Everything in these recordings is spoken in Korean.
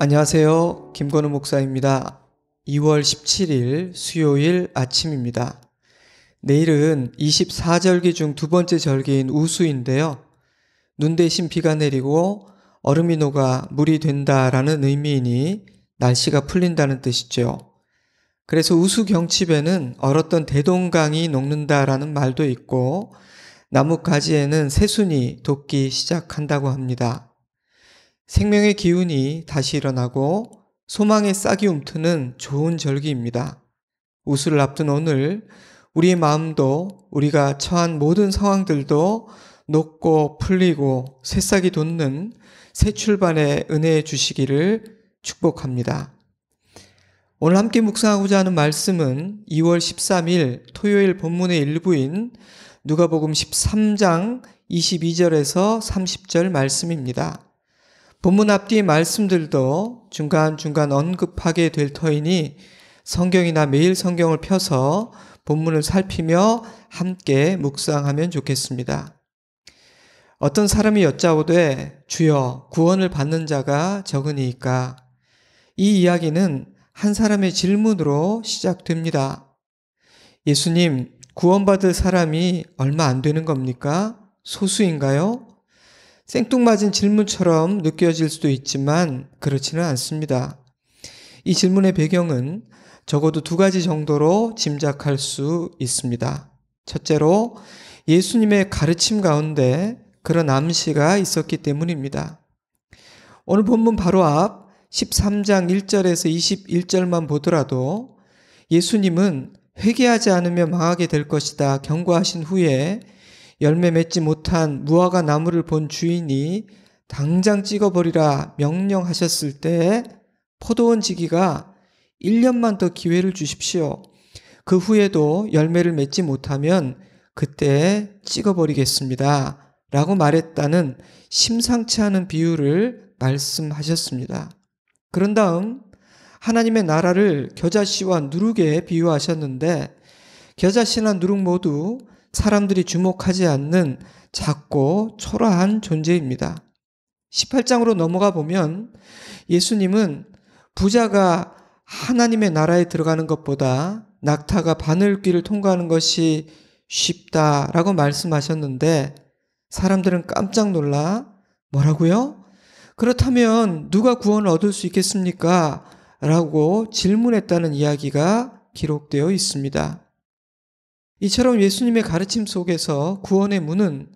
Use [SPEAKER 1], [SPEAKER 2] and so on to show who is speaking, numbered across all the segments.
[SPEAKER 1] 안녕하세요. 김건우 목사입니다. 2월 17일 수요일 아침입니다. 내일은 24절기 중 두 번째 절기인 우수인데요. 눈 대신 비가 내리고 얼음이 녹아 물이 된다라는 의미이니 날씨가 풀린다는 뜻이죠. 그래서 우수 경칩에는 얼었던 대동강이 녹는다라는 말도 있고 나무 가지에는 새순이 돋기 시작한다고 합니다. 생명의 기운이 다시 일어나고 소망의 싹이 움트는 좋은 절기입니다. 우수를 앞둔 오늘 우리의 마음도 우리가 처한 모든 상황들도 녹고 풀리고 새싹이 돋는 새 출발의 은혜 주시기를 축복합니다. 오늘 함께 묵상하고자 하는 말씀은 2월 13일 토요일 본문의 일부인 누가복음 13장 22절에서 30절 말씀입니다. 본문 앞뒤의 말씀들도 중간중간 언급하게 될 터이니 성경이나 매일 성경을 펴서 본문을 살피며 함께 묵상하면 좋겠습니다. 어떤 사람이 여짜오되 주여 구원을 받는 자가 적으니이까? 이 이야기는 한 사람의 질문으로 시작됩니다. 예수님, 구원받을 사람이 얼마 안 되는 겁니까? 소수인가요? 생뚱맞은 질문처럼 느껴질 수도 있지만 그렇지는 않습니다. 이 질문의 배경은 적어도 두 가지 정도로 짐작할 수 있습니다. 첫째로 예수님의 가르침 가운데 그런 암시가 있었기 때문입니다. 오늘 본문 바로 앞 13장 1절에서 21절만 보더라도 예수님은 회개하지 않으면 망하게 될 것이다 경고하신 후에 열매 맺지 못한 무화과 나무를 본 주인이 당장 찍어버리라 명령하셨을 때 포도원 지기가 1년만 더 기회를 주십시오. 그 후에도 열매를 맺지 못하면 그때 찍어버리겠습니다. 라고 말했다는 심상치 않은 비유를 말씀하셨습니다. 그런 다음 하나님의 나라를 겨자씨와 누룩에 비유하셨는데 겨자씨나 누룩 모두 사람들이 주목하지 않는 작고 초라한 존재입니다. 18장으로 넘어가 보면 예수님은 부자가 하나님의 나라에 들어가는 것보다 낙타가 바늘귀를 통과하는 것이 쉽다라고 말씀하셨는데 사람들은 깜짝 놀라 뭐라고요? 그렇다면 누가 구원을 얻을 수 있겠습니까? 라고 질문했다는 이야기가 기록되어 있습니다. 이처럼 예수님의 가르침 속에서 구원의 문은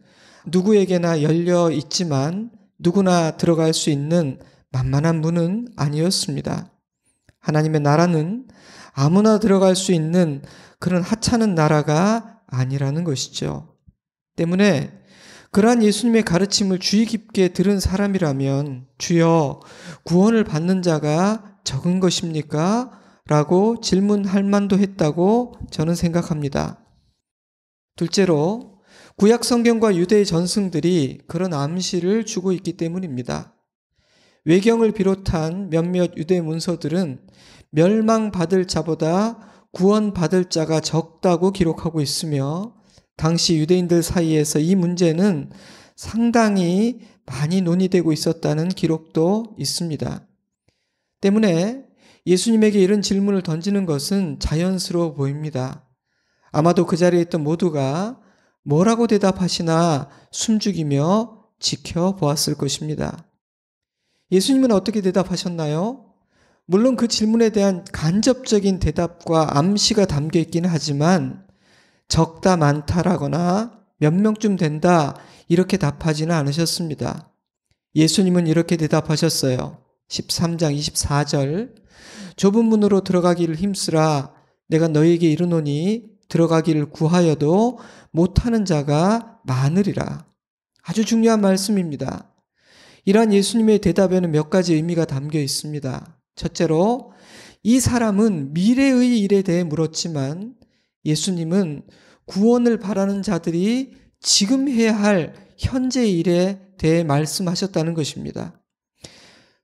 [SPEAKER 1] 누구에게나 열려 있지만 누구나 들어갈 수 있는 만만한 문은 아니었습니다. 하나님의 나라는 아무나 들어갈 수 있는 그런 하찮은 나라가 아니라는 것이죠. 때문에 그러한 예수님의 가르침을 주의 깊게 들은 사람이라면 주여 구원을 받는 자가 적은 것입니까? 라고 질문할 만도 했다고 저는 생각합니다. 둘째로 구약 성경과 유대의 전승들이 그런 암시를 주고 있기 때문입니다. 외경을 비롯한 몇몇 유대 문서들은 멸망받을 자보다 구원받을 자가 적다고 기록하고 있으며 당시 유대인들 사이에서 이 문제는 상당히 많이 논의되고 있었다는 기록도 있습니다. 때문에 예수님에게 이런 질문을 던지는 것은 자연스러워 보입니다. 아마도 그 자리에 있던 모두가 뭐라고 대답하시나 숨죽이며 지켜보았을 것입니다. 예수님은 어떻게 대답하셨나요? 물론 그 질문에 대한 간접적인 대답과 암시가 담겨 있기는 하지만 적다 많다라거나 몇 명쯤 된다 이렇게 답하지는 않으셨습니다. 예수님은 이렇게 대답하셨어요. 13장 24절 좁은 문으로 들어가기를 힘쓰라 내가 너희에게 이르노니 들어가기를 구하여도 못하는 자가 많으리라. 아주 중요한 말씀입니다. 이러한 예수님의 대답에는 몇 가지 의미가 담겨 있습니다. 첫째로 이 사람은 미래의 일에 대해 물었지만 예수님은 구원을 바라는 자들이 지금 해야 할 현재의 일에 대해 말씀하셨다는 것입니다.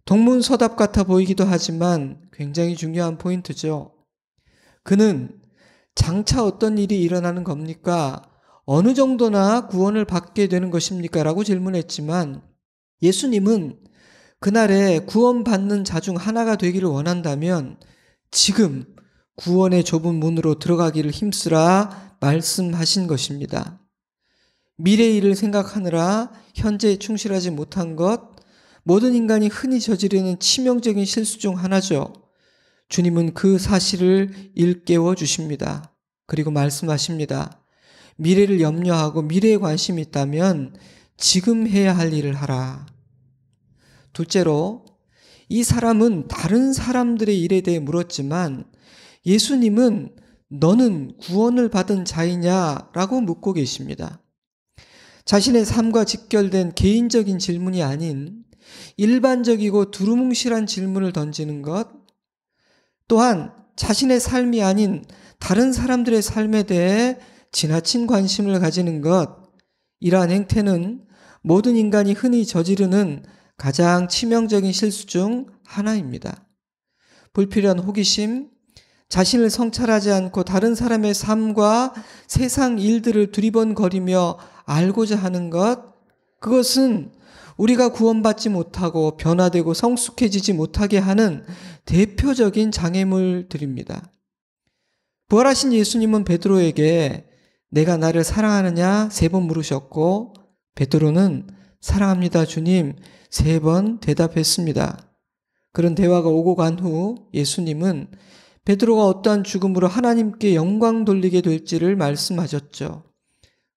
[SPEAKER 1] 동문서답 같아 보이기도 하지만 굉장히 중요한 포인트죠. 그는 장차 어떤 일이 일어나는 겁니까? 어느 정도나 구원을 받게 되는 것입니까? 라고 질문했지만 예수님은 그날에 구원받는 자 중 하나가 되기를 원한다면 지금 구원의 좁은 문으로 들어가기를 힘쓰라 말씀하신 것입니다. 미래의 일을 생각하느라 현재에 충실하지 못한 것, 모든 인간이 흔히 저지르는 치명적인 실수 중 하나죠. 주님은 그 사실을 일깨워 주십니다. 그리고 말씀하십니다. 미래를 염려하고 미래에 관심이 있다면 지금 해야 할 일을 하라. 둘째로, 이 사람은 다른 사람들의 일에 대해 물었지만 예수님은 너는 구원을 받은 자이냐라고 묻고 계십니다. 자신의 삶과 직결된 개인적인 질문이 아닌 일반적이고 두루뭉실한 질문을 던지는 것, 또한 자신의 삶이 아닌 다른 사람들의 삶에 대해 지나친 관심을 가지는 것, 이러한 행태는 모든 인간이 흔히 저지르는 가장 치명적인 실수 중 하나입니다. 불필요한 호기심, 자신을 성찰하지 않고 다른 사람의 삶과 세상 일들을 두리번거리며 알고자 하는 것, 그것은 우리가 구원받지 못하고 변화되고 성숙해지지 못하게 하는 대표적인 장애물들입니다. 부활하신 예수님은 베드로에게 내가 나를 사랑하느냐 3번 물으셨고 베드로는 사랑합니다 주님 3번 대답했습니다. 그런 대화가 오고 간 후 예수님은 베드로가 어떠한 죽음으로 하나님께 영광 돌리게 될지를 말씀하셨죠.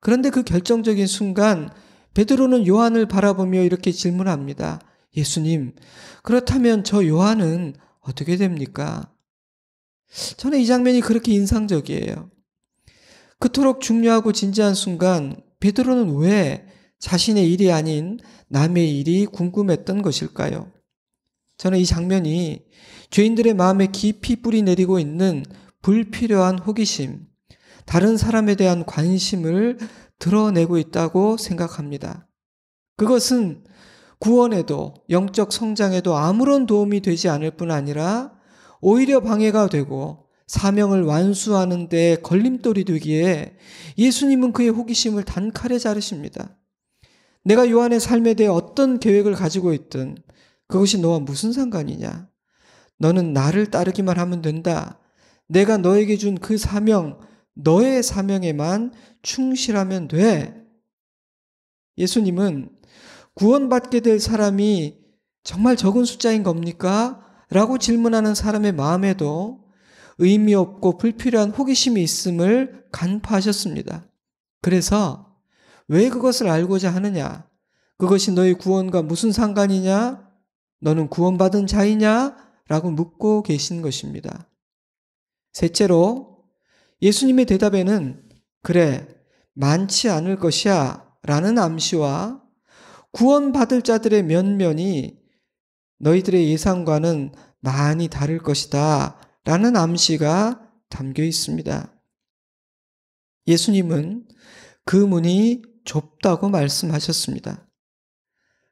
[SPEAKER 1] 그런데 그 결정적인 순간 베드로는 요한을 바라보며 이렇게 질문합니다. 예수님, 그렇다면 저 요한은 어떻게 됩니까? 저는 이 장면이 그렇게 인상적이에요. 그토록 중요하고 진지한 순간 베드로는 왜 자신의 일이 아닌 남의 일이 궁금했던 것일까요? 저는 이 장면이 죄인들의 마음에 깊이 뿌리 내리고 있는 불필요한 호기심, 다른 사람에 대한 관심을 드러내고 있다고 생각합니다. 그것은 구원에도 영적 성장에도 아무런 도움이 되지 않을 뿐 아니라 오히려 방해가 되고 사명을 완수하는 데 걸림돌이 되기에 예수님은 그의 호기심을 단칼에 자르십니다. 내가 요한의 삶에 대해 어떤 계획을 가지고 있든 그것이 너와 무슨 상관이냐? 너는 나를 따르기만 하면 된다. 내가 너에게 준 그 사명, 너의 사명에만 충실하면 돼. 예수님은 구원받게 될 사람이 정말 적은 숫자인 겁니까? 라고 질문하는 사람의 마음에도 의미 없고 불필요한 호기심이 있음을 간파하셨습니다. 그래서 왜 그것을 알고자 하느냐? 그것이 너의 구원과 무슨 상관이냐? 너는 구원받은 자이냐? 라고 묻고 계신 것입니다. 셋째로 예수님의 대답에는 그래, 많지 않을 것이야 라는 암시와 구원받을 자들의 면면이 너희들의 예상과는 많이 다를 것이다 라는 암시가 담겨 있습니다. 예수님은 그 문이 좁다고 말씀하셨습니다.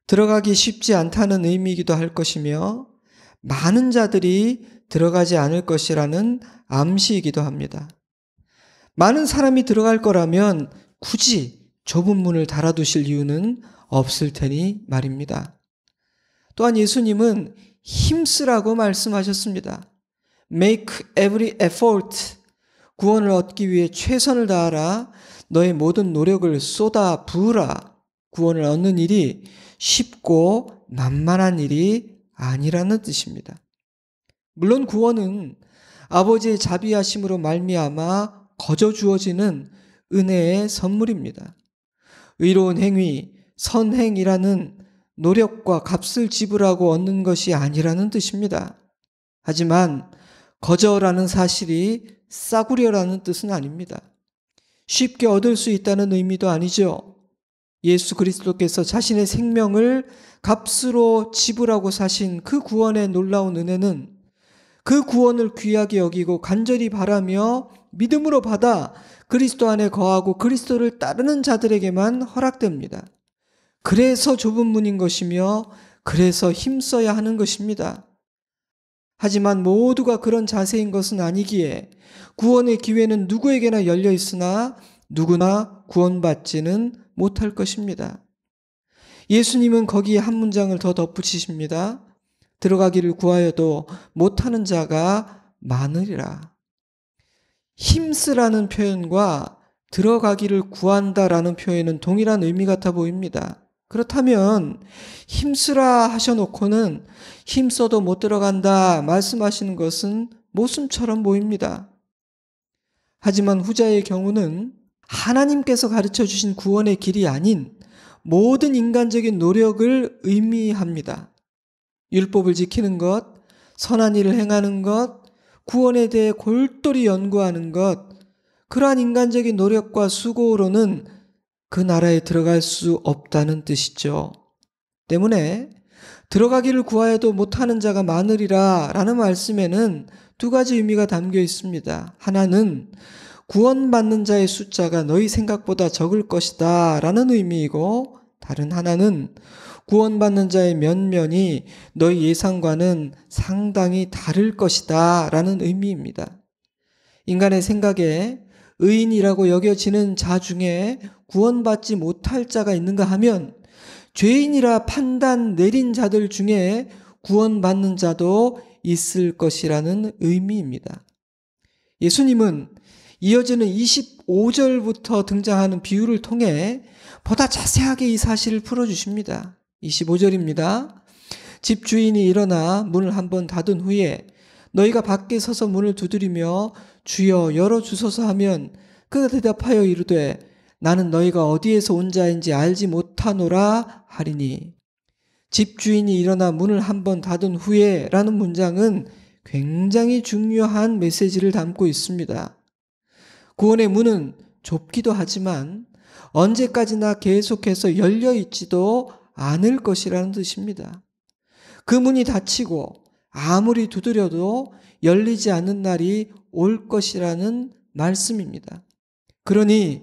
[SPEAKER 1] 들어가기 쉽지 않다는 의미이기도 할 것이며 많은 자들이 들어가지 않을 것이라는 암시이기도 합니다. 많은 사람이 들어갈 거라면 굳이 좁은 문을 달아두실 이유는 없을 테니 말입니다. 또한 예수님은 힘쓰라고 말씀하셨습니다. Make every effort. 구원을 얻기 위해 최선을 다하라. 너의 모든 노력을 쏟아 부으라. 구원을 얻는 일이 쉽고 만만한 일이 아니라는 뜻입니다. 물론 구원은 아버지의 자비하심으로 말미암아 거저 주어지는 은혜의 선물입니다. 의로운 행위, 선행이라는 노력과 값을 지불하고 얻는 것이 아니라는 뜻입니다. 하지만 거저라는 사실이 싸구려라는 뜻은 아닙니다. 쉽게 얻을 수 있다는 의미도 아니죠. 예수 그리스도께서 자신의 생명을 값으로 지불하고 사신 그 구원의 놀라운 은혜는 그 구원을 귀하게 여기고 간절히 바라며 믿음으로 받아 그리스도 안에 거하고 그리스도를 따르는 자들에게만 허락됩니다. 그래서 좁은 문인 것이며 그래서 힘써야 하는 것입니다. 하지만 모두가 그런 자세인 것은 아니기에 구원의 기회는 누구에게나 열려 있으나 누구나 구원받지는 못할 것입니다. 예수님은 거기에 한 문장을 더 덧붙이십니다. 들어가기를 구하여도 못하는 자가 많으리라. 힘쓰라는 표현과 들어가기를 구한다라는 표현은 동일한 의미 같아 보입니다. 그렇다면 힘쓰라 하셔놓고는 힘써도 못 들어간다 말씀하시는 것은 모순처럼 보입니다. 하지만 후자의 경우는 하나님께서 가르쳐 주신 구원의 길이 아닌 모든 인간적인 노력을 의미합니다. 율법을 지키는 것, 선한 일을 행하는 것, 구원에 대해 골똘히 연구하는 것, 그러한 인간적인 노력과 수고로는 그 나라에 들어갈 수 없다는 뜻이죠. 때문에 들어가기를 구하여도 못하는 자가 많으리라 라는 말씀에는 두 가지 의미가 담겨 있습니다. 하나는 구원받는 자의 숫자가 너희 생각보다 적을 것이다 라는 의미이고, 다른 하나는 구원받는 자의 면면이 너희 예상과는 상당히 다를 것이다 라는 의미입니다. 인간의 생각에 의인이라고 여겨지는 자 중에 구원받지 못할 자가 있는가 하면 죄인이라 판단 내린 자들 중에 구원받는 자도 있을 것이라는 의미입니다. 예수님은 이어지는 25절부터 등장하는 비유를 통해 보다 자세하게 이 사실을 풀어주십니다. 25절입니다. 집주인이 일어나 문을 한번 닫은 후에 너희가 밖에 서서 문을 두드리며 주여 열어주소서 하면 그가 대답하여 이르되 나는 너희가 어디에서 온 자인지 알지 못하노라 하리니. 집주인이 일어나 문을 한번 닫은 후에 라는 문장은 굉장히 중요한 메시지를 담고 있습니다. 구원의 문은 좁기도 하지만 언제까지나 계속해서 열려 있지도 않을 것이라는 뜻입니다. 그 문이 닫히고 아무리 두드려도 열리지 않는 날이 올 것이라는 말씀입니다. 그러니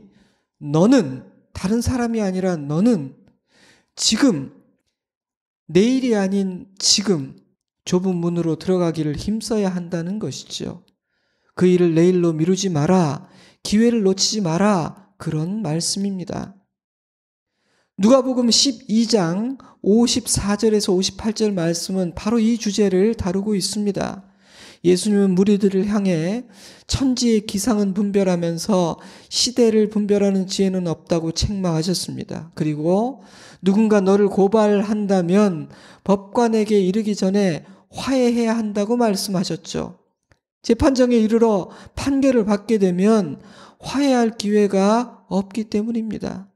[SPEAKER 1] 너는, 다른 사람이 아니라 너는 지금, 내일이 아닌 지금 좁은 문으로 들어가기를 힘써야 한다는 것이죠. 그 일을 내일로 미루지 마라, 기회를 놓치지 마라, 그런 말씀입니다. 누가복음 12장 54절에서 58절 말씀은 바로 이 주제를 다루고 있습니다. 예수님은 무리들을 향해 천지의 기상은 분별하면서 시대를 분별하는 지혜는 없다고 책망하셨습니다. 그리고 누군가 너를 고발한다면 법관에게 이르기 전에 화해해야 한다고 말씀하셨죠. 재판정에 이르러 판결을 받게 되면 화해할 기회가 없기 때문입니다.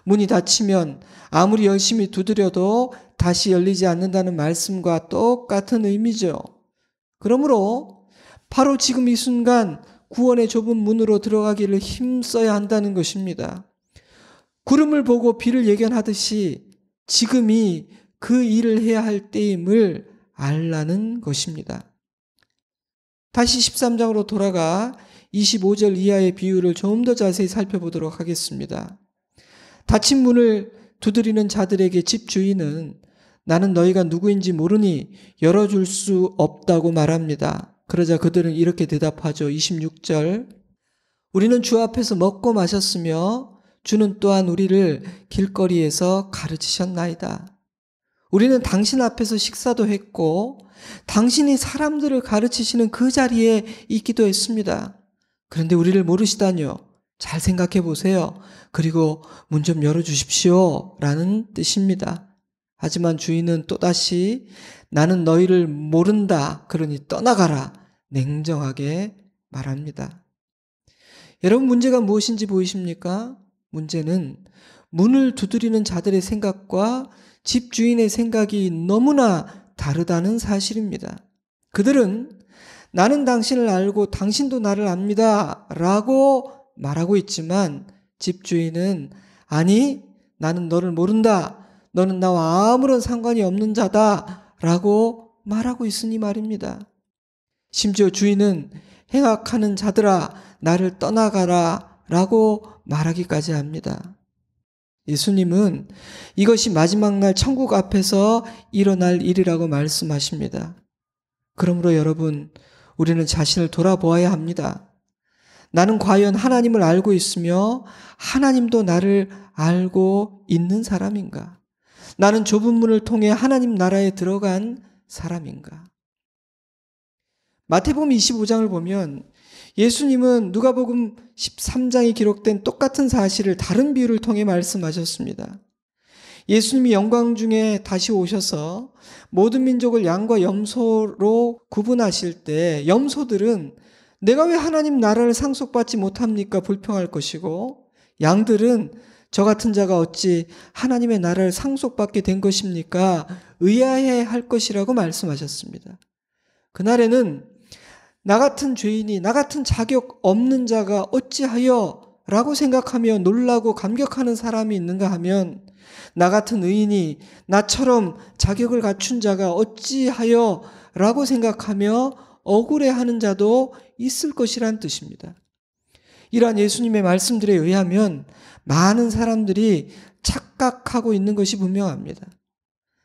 [SPEAKER 1] 문이 닫히면 아무리 열심히 두드려도 다시 열리지 않는다는 말씀과 똑같은 의미죠. 그러므로 바로 지금 이 순간 구원의 좁은 문으로 들어가기를 힘써야 한다는 것입니다. 구름을 보고 비를 예견하듯이 지금이 그 일을 해야 할 때임을 알라는 것입니다. 다시 13장으로 돌아가 25절 이하의 비유를 좀 더 자세히 살펴보도록 하겠습니다. 닫힌 문을 두드리는 자들에게 집주인은 나는 너희가 누구인지 모르니 열어줄 수 없다고 말합니다. 그러자 그들은 이렇게 대답하죠. 26절 우리는 주 앞에서 먹고 마셨으며 주는 또한 우리를 길거리에서 가르치셨나이다. 우리는 당신 앞에서 식사도 했고 당신이 사람들을 가르치시는 그 자리에 있기도 했습니다. 그런데 우리를 모르시다뇨. 잘 생각해 보세요. 그리고 문 좀 열어주십시오 라는 뜻입니다. 하지만 주인은 또다시 나는 너희를 모른다. 그러니 떠나가라. 냉정하게 말합니다. 여러분 문제가 무엇인지 보이십니까? 문제는 문을 두드리는 자들의 생각과 집주인의 생각이 너무나 다르다는 사실입니다. 그들은 나는 당신을 알고 당신도 나를 압니다 라고 말하고 있지만 집주인은 아니 나는 너를 모른다. 너는 나와 아무런 상관이 없는 자다 라고 말하고 있으니 말입니다. 심지어 주인은 행악하는 자들아 나를 떠나가라 라고 말하기까지 합니다. 예수님은 이것이 마지막 날 천국 앞에서 일어날 일이라고 말씀하십니다. 그러므로 여러분, 우리는 자신을 돌아보아야 합니다. 나는 과연 하나님을 알고 있으며 하나님도 나를 알고 있는 사람인가? 나는 좁은 문을 통해 하나님 나라에 들어간 사람인가? 마태복음 25장을 보면 예수님은 누가복음 13장에 기록된 똑같은 사실을 다른 비유를 통해 말씀하셨습니다. 예수님이 영광 중에 다시 오셔서 모든 민족을 양과 염소로 구분하실 때 염소들은 내가 왜 하나님 나라를 상속받지 못합니까? 불평할 것이고, 양들은 저 같은 자가 어찌 하나님의 나라를 상속받게 된 것입니까? 의아해 할 것이라고 말씀하셨습니다. 그날에는 나 같은 죄인이, 나 같은 자격 없는 자가 어찌하여 라고 생각하며 놀라고 감격하는 사람이 있는가 하면, 나 같은 의인이, 나처럼 자격을 갖춘 자가 어찌하여 라고 생각하며 억울해하는 자도 있을 것이란 뜻입니다. 이러한 예수님의 말씀들에 의하면 많은 사람들이 착각하고 있는 것이 분명합니다.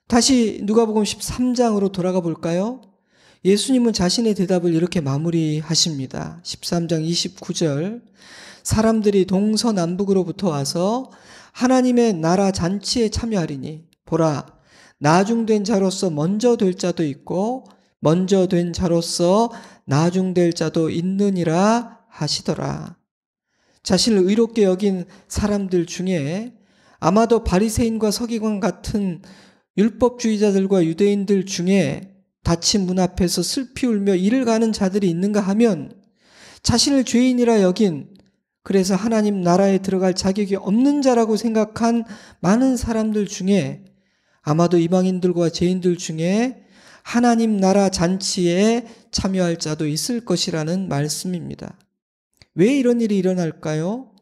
[SPEAKER 1] 다시 누가복음 13장으로 돌아가 볼까요? 예수님은 자신의 대답을 이렇게 마무리하십니다. 13장 29절, 사람들이 동서남북으로부터 와서 하나님의 나라 잔치에 참여하리니 보라, 나중된 자로서 먼저 될 자도 있고 먼저 된 자로서 나중될 자도 있느니라 하시더라. 자신을 의롭게 여긴 사람들 중에 아마도 바리새인과 서기관 같은 율법주의자들과 유대인들 중에 닫힌 문 앞에서 슬피 울며 이를 가는 자들이 있는가 하면, 자신을 죄인이라 여긴, 그래서 하나님 나라에 들어갈 자격이 없는 자라고 생각한 많은 사람들 중에 아마도 이방인들과 죄인들 중에 하나님 나라 잔치에 참여할 자도 있을 것이라는 말씀입니다. 왜 이런 일이 일어날까요?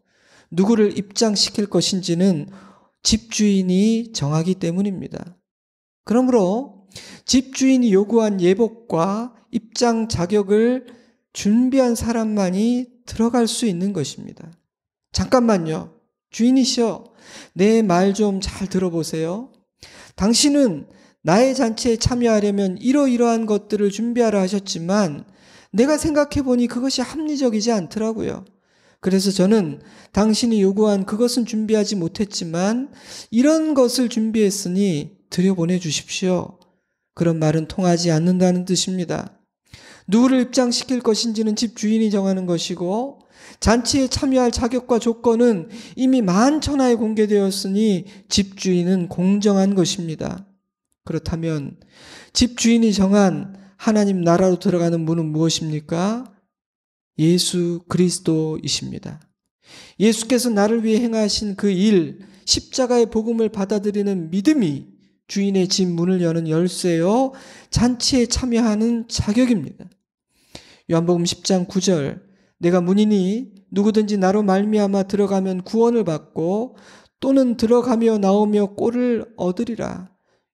[SPEAKER 1] 누구를 입장시킬 것인지는 집주인이 정하기 때문입니다. 그러므로 집주인이 요구한 예복과 입장 자격을 준비한 사람만이 들어갈 수 있는 것입니다. 잠깐만요. 주인이시여, 내 말 좀 잘 들어보세요. 당신은 나의 잔치에 참여하려면 이러이러한 것들을 준비하라 하셨지만 내가 생각해보니 그것이 합리적이지 않더라고요. 그래서 저는 당신이 요구한 그것은 준비하지 못했지만 이런 것을 준비했으니 들여보내 주십시오. 그런 말은 통하지 않는다는 뜻입니다. 누구를 입장시킬 것인지는 집 주인이 정하는 것이고, 잔치에 참여할 자격과 조건은 이미 만천하에 공개되었으니 집 주인은 공정한 것입니다. 그렇다면 집 주인이 정한 하나님 나라로 들어가는 문은 무엇입니까? 예수 그리스도이십니다. 예수께서 나를 위해 행하신 그 일, 십자가의 복음을 받아들이는 믿음이 주인의 집 문을 여는 열쇠요, 잔치에 참여하는 자격입니다. 요한복음 10장 9절, 내가 문이니 누구든지 나로 말미암아 들어가면 구원을 받고 또는 들어가며 나오며 꼴을 얻으리라.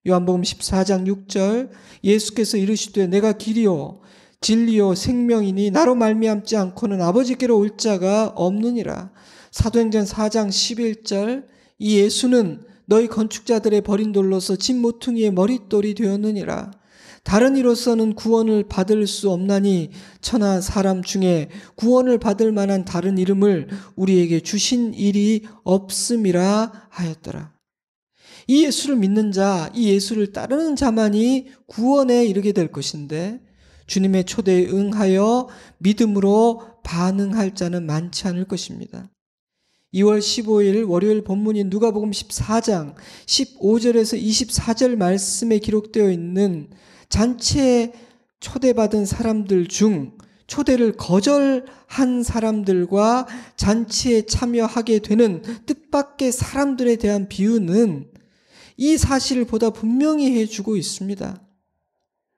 [SPEAKER 1] 요한복음 14장 6절, 예수께서 이르시되 내가 길이요 진리요 생명이니 나로 말미암지 않고는 아버지께로 올 자가 없느니라. 사도행전 4장 11절, 이 예수는 너희 건축자들의 버린 돌로서 집 모퉁이의 머릿돌이 되었느니라. 다른 이로서는 구원을 받을 수 없나니 천하 사람 중에 구원을 받을 만한 다른 이름을 우리에게 주신 일이 없음이라 하였더라. 이 예수를 믿는 자, 이 예수를 따르는 자만이 구원에 이르게 될 것인데, 주님의 초대에 응하여 믿음으로 반응할 자는 많지 않을 것입니다. 2월 15일 월요일 본문인 누가복음 14장 15절에서 24절 말씀에 기록되어 있는 잔치에 초대받은 사람들 중 초대를 거절한 사람들과 잔치에 참여하게 되는 뜻밖의 사람들에 대한 비유는 이 사실을 보다 분명히 해주고 있습니다.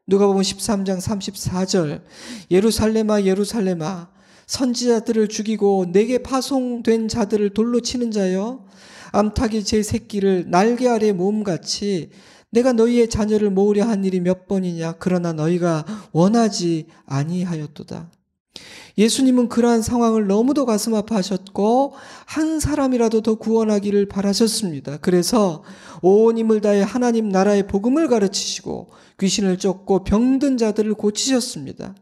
[SPEAKER 1] 누가복음 13장 34절, 예루살렘아 예루살렘아 선지자들을 죽이고 내게 파송된 자들을 돌로 치는 자여, 암탉이 제 새끼를 날개 아래 모음같이 내가 너희의 자녀를 모으려 한 일이 몇 번이냐? 그러나 너희가 원하지 아니하였도다. 예수님은 그러한 상황을 너무도 가슴 아파하셨고 한 사람이라도 더 구원하기를 바라셨습니다. 그래서 온 힘을 다해 하나님 나라의 복음을 가르치시고 귀신을 쫓고 병든 자들을 고치셨습니다.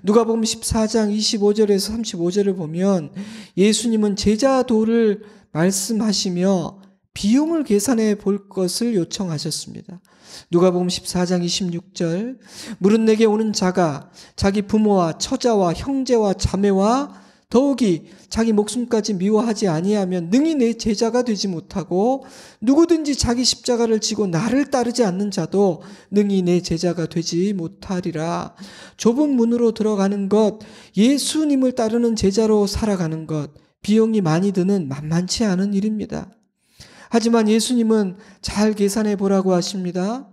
[SPEAKER 1] 누가복음 14장 25절에서 35절을 보면 예수님은 제자도를 말씀하시며 비용을 계산해 볼 것을 요청하셨습니다. 누가복음 14장 26절 물은 내게 오는 자가 자기 부모와 처자와 형제와 자매와 더욱이 자기 목숨까지 미워하지 아니하면 능히 내 제자가 되지 못하고 누구든지 자기 십자가를 지고 나를 따르지 않는 자도 능히 내 제자가 되지 못하리라. 좁은 문으로 들어가는 것, 예수님을 따르는 제자로 살아가는 것, 비용이 많이 드는 만만치 않은 일입니다. 하지만 예수님은 잘 계산해 보라고 하십니다.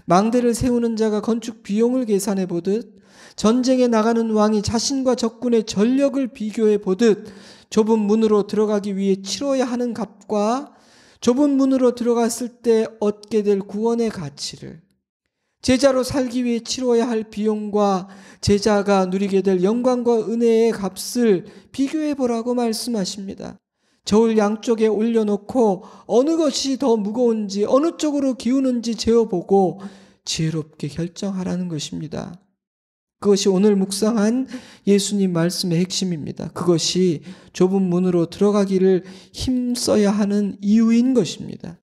[SPEAKER 1] 망대를 세우는 자가 건축 비용을 계산해 보듯 전쟁에 나가는 왕이 자신과 적군의 전력을 비교해 보듯 좁은 문으로 들어가기 위해 치러야 하는 값과 좁은 문으로 들어갔을 때 얻게 될 구원의 가치를 제자로 살기 위해 치러야 할 비용과 제자가 누리게 될 영광과 은혜의 값을 비교해 보라고 말씀하십니다. 저울 양쪽에 올려놓고 어느 것이 더 무거운지 어느 쪽으로 기우는지 재어보고 지혜롭게 결정하라는 것입니다. 그것이 오늘 묵상한 예수님 말씀의 핵심입니다. 그것이 좁은 문으로 들어가기를 힘써야 하는 이유인 것입니다.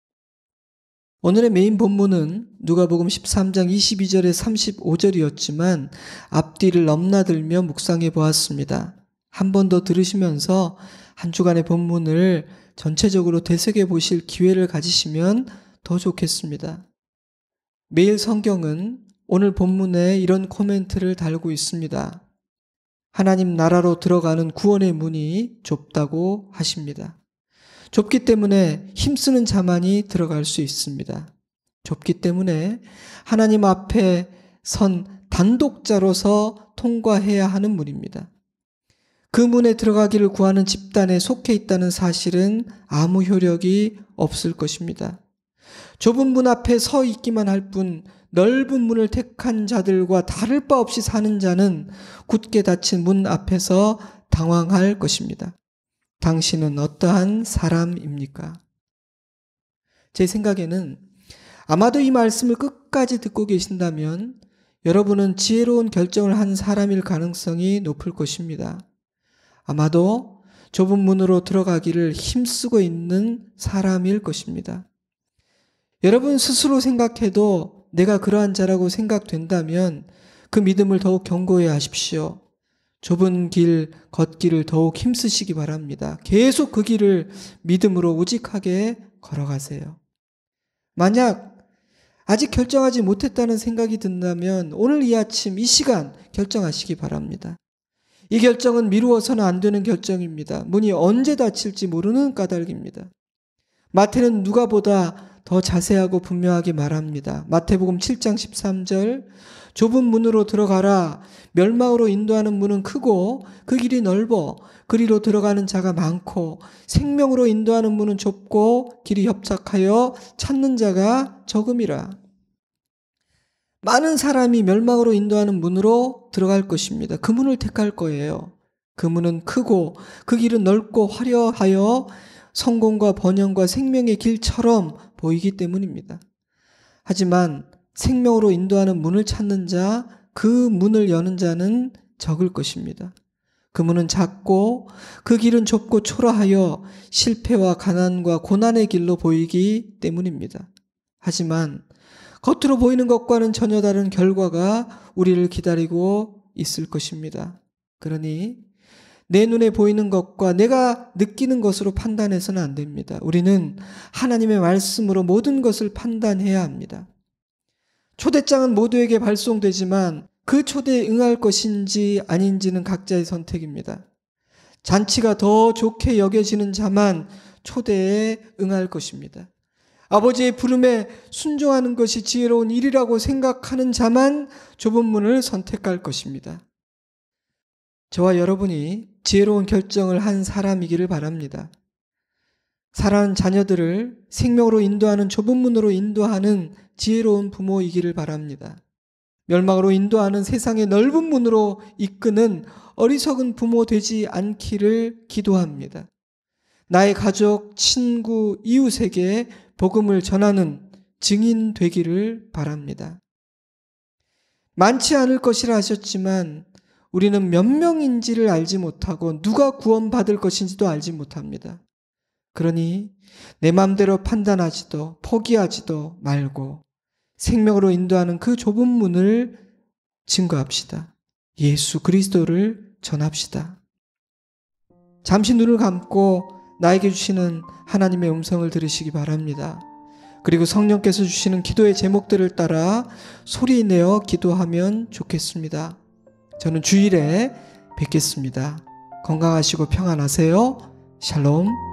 [SPEAKER 1] 오늘의 메인 본문은 누가복음 13장 22절에 35절이었지만 앞뒤를 넘나들며 묵상해 보았습니다. 한 번 더 들으시면서 한 주간의 본문을 전체적으로 되새겨 보실 기회를 가지시면 더 좋겠습니다. 매일 성경은 오늘 본문에 이런 코멘트를 달고 있습니다. 하나님 나라로 들어가는 구원의 문이 좁다고 하십니다. 좁기 때문에 힘쓰는 자만이 들어갈 수 있습니다. 좁기 때문에 하나님 앞에 선 단독자로서 통과해야 하는 문입니다. 그 문에 들어가기를 구하는 집단에 속해 있다는 사실은 아무 효력이 없을 것입니다. 좁은 문 앞에 서 있기만 할 뿐 넓은 문을 택한 자들과 다를 바 없이 사는 자는 굳게 닫힌 문 앞에서 당황할 것입니다. 당신은 어떠한 사람입니까? 제 생각에는 아마도 이 말씀을 끝까지 듣고 계신다면 여러분은 지혜로운 결정을 한 사람일 가능성이 높을 것입니다. 아마도 좁은 문으로 들어가기를 힘쓰고 있는 사람일 것입니다. 여러분 스스로 생각해도 내가 그러한 자라고 생각된다면 그 믿음을 더욱 견고히 하십시오. 좁은 길 걷기를 더욱 힘쓰시기 바랍니다. 계속 그 길을 믿음으로 우직하게 걸어가세요. 만약 아직 결정하지 못했다는 생각이 든다면 오늘 이 아침 이 시간 결정하시기 바랍니다. 이 결정은 미루어서는 안 되는 결정입니다. 문이 언제 닫힐지 모르는 까닭입니다. 마태는 누가보다 더 자세하고 분명하게 말합니다. 마태복음 7장 13절 좁은 문으로 들어가라. 멸망으로 인도하는 문은 크고 그 길이 넓어 그리로 들어가는 자가 많고 생명으로 인도하는 문은 좁고 길이 협착하여 찾는 자가 적음이라. 많은 사람이 멸망으로 인도하는 문으로 들어갈 것입니다. 그 문을 택할 거예요. 그 문은 크고 그 길은 넓고 화려하여 성공과 번영과 생명의 길처럼 보이기 때문입니다. 하지만 생명으로 인도하는 문을 찾는 자, 그 문을 여는 자는 적을 것입니다. 그 문은 작고 그 길은 좁고 초라하여 실패와 가난과 고난의 길로 보이기 때문입니다. 하지만 겉으로 보이는 것과는 전혀 다른 결과가 우리를 기다리고 있을 것입니다. 그러니 내 눈에 보이는 것과 내가 느끼는 것으로 판단해서는 안 됩니다. 우리는 하나님의 말씀으로 모든 것을 판단해야 합니다. 초대장은 모두에게 발송되지만 그 초대에 응할 것인지 아닌지는 각자의 선택입니다. 잔치가 더 좋게 여겨지는 자만 초대에 응할 것입니다. 아버지의 부름에 순종하는 것이 지혜로운 일이라고 생각하는 자만 좁은 문을 선택할 것입니다. 저와 여러분이 지혜로운 결정을 한 사람이기를 바랍니다. 사랑하는 자녀들을 생명으로 인도하는 좁은 문으로 인도하는 지혜로운 부모이기를 바랍니다. 멸망으로 인도하는 세상의 넓은 문으로 이끄는 어리석은 부모 되지 않기를 기도합니다. 나의 가족, 친구, 이웃에게 복음을 전하는 증인 되기를 바랍니다. 많지 않을 것이라 하셨지만 우리는 몇 명인지를 알지 못하고 누가 구원받을 것인지도 알지 못합니다. 그러니 내 마음대로 판단하지도 포기하지도 말고 생명으로 인도하는 그 좁은 문을 증거합시다. 예수 그리스도를 전합시다. 잠시 눈을 감고 나에게 주시는 하나님의 음성을 들으시기 바랍니다. 그리고 성령께서 주시는 기도의 제목들을 따라 소리내어 기도하면 좋겠습니다. 저는 주일에 뵙겠습니다. 건강하시고 평안하세요. 샬롬.